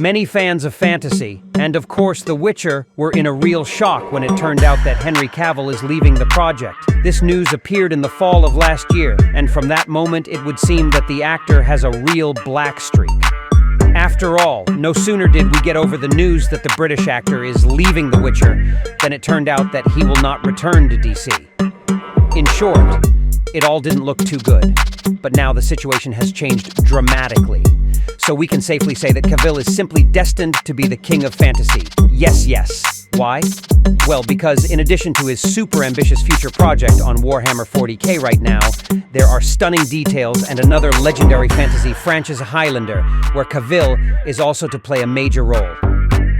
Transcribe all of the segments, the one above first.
Many fans of fantasy, and of course The Witcher, were in a real shock when it turned out that Henry Cavill is leaving the project. This news appeared in the fall of last year, and from that moment it would seem that the actor has a real black streak. After all, no sooner did we get over the news that the British actor is leaving The Witcher than it turned out that he will not return to DC. In short, it all didn't look too good, but now the situation has changed dramatically. So we can safely say that Cavill is simply destined to be the king of fantasy. Yes, yes. Why? Well, because in addition to his super ambitious future project on Warhammer 40k right now, there are stunning details and another legendary fantasy franchise, Highlander, where Cavill is also to play a major role.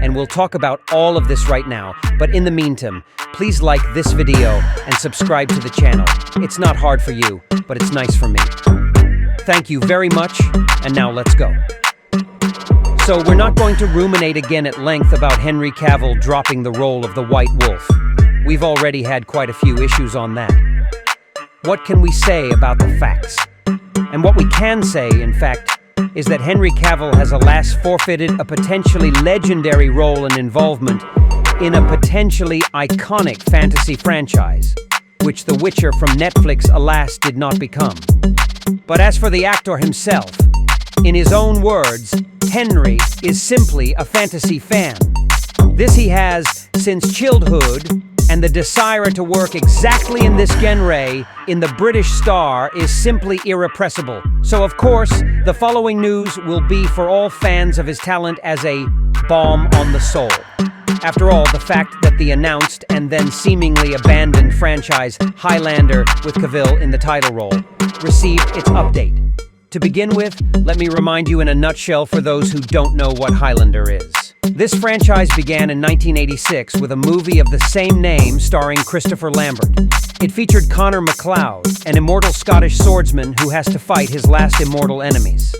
And we'll talk about all of this right now, but in the meantime, please like this video and subscribe to the channel. It's not hard for you, but it's nice for me. Thank you very much, and now let's go. So we're not going to ruminate again at length about Henry Cavill dropping the role of the White Wolf. We've already had quite a few issues on that. What can we say about the facts? And what we can say, in fact, is that Henry Cavill has alas forfeited a potentially legendary role and involvement in a potentially iconic fantasy franchise, which The Witcher from Netflix alas did not become. But as for the actor himself, in his own words, Henry is simply a fantasy fan. This he has since childhood, and the desire to work exactly in this genre in the British star is simply irrepressible. So of course, the following news will be for all fans of his talent as a balm on the soul. After all, the fact that the announced and then seemingly abandoned franchise Highlander with Cavill in the title role received its update. To begin with, let me remind you in a nutshell for those who don't know what Highlander is. This franchise began in 1986 with a movie of the same name starring Christopher Lambert. It featured Connor MacLeod, an immortal Scottish swordsman who has to fight his last immortal enemies.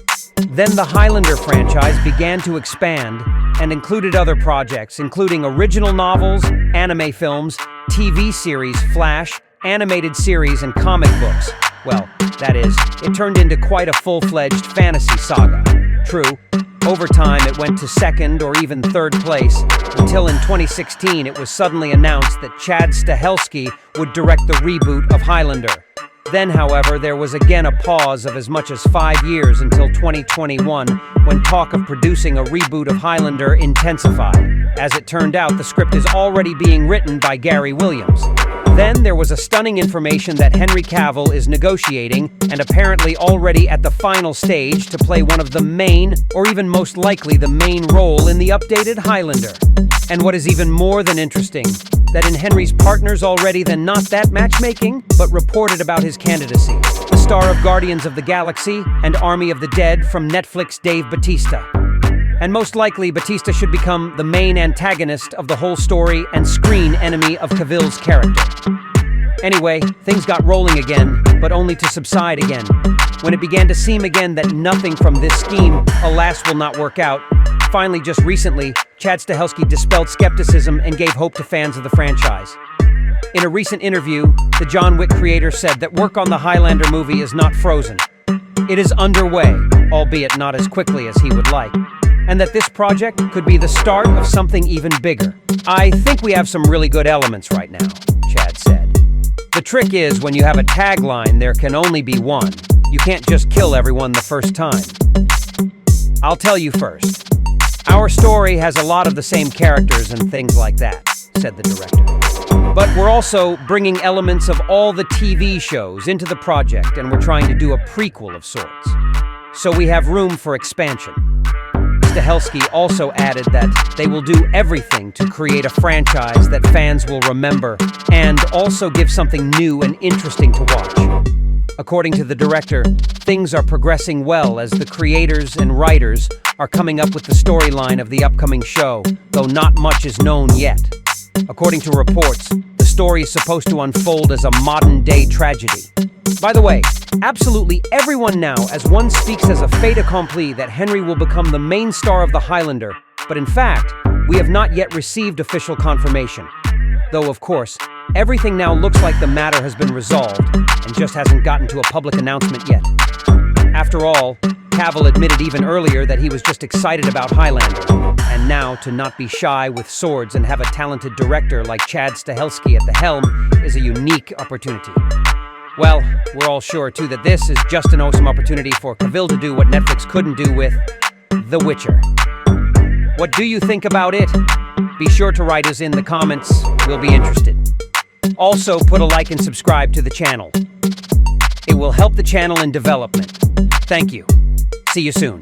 Then the Highlander franchise began to expand and included other projects, including original novels, anime films, TV series, Flash, animated series, and comic books. Well, that is, it turned into quite a full-fledged fantasy saga. True, over time it went to second or even third place, until in 2016 it was suddenly announced that Chad Stahelski would direct the reboot of Highlander. Then, however, there was again a pause of as much as 5 years until 2021, when talk of producing a reboot of Highlander intensified. As it turned out, the script is already being written by Gary Williams. Then there was a stunning information that Henry Cavill is negotiating and apparently already at the final stage to play one of the main, or even most likely the main role in the updated Highlander. And what is even more than interesting, that in Henry's partners already than not that matchmaking, but reported about his candidacy. The star of Guardians of the Galaxy and Army of the Dead from Netflix, Dave Bautista. And most likely, Bautista should become the main antagonist of the whole story and screen enemy of Cavill's character. Anyway, things got rolling again, but only to subside again. When it began to seem again that nothing from this scheme, alas, will not work out, finally just recently, Chad Stahelski dispelled skepticism and gave hope to fans of the franchise. In a recent interview, the John Wick creator said that work on the Highlander movie is not frozen. It is underway, albeit not as quickly as he would like. And that this project could be the start of something even bigger. I think we have some really good elements right now, Chad said. The trick is when you have a tagline, there can only be one. You can't just kill everyone the first time. I'll tell you first. Our story has a lot of the same characters and things like that, said the director. But we're also bringing elements of all the TV shows into the project, and we're trying to do a prequel of sorts. So we have room for expansion. Stahelski also added that they will do everything to create a franchise that fans will remember and also give something new and interesting to watch. According to the director, things are progressing well as the creators and writers are coming up with the storyline of the upcoming show, though not much is known yet. According to reports, the story is supposed to unfold as a modern-day tragedy. By the way, absolutely everyone now, as one speaks as a fait accompli that Henry will become the main star of the Highlander, but in fact, we have not yet received official confirmation. Though, of course, everything now looks like the matter has been resolved and just hasn't gotten to a public announcement yet. After all, Cavill admitted even earlier that he was just excited about Highlander. And now, to not be shy with swords and have a talented director like Chad Stahelski at the helm is a unique opportunity. Well, we're all sure, too, that this is just an awesome opportunity for Cavill to do what Netflix couldn't do with The Witcher. What do you think about it? Be sure to write us in the comments. We'll be interested. Also, put a like and subscribe to the channel. It will help the channel in development. Thank you. See you soon.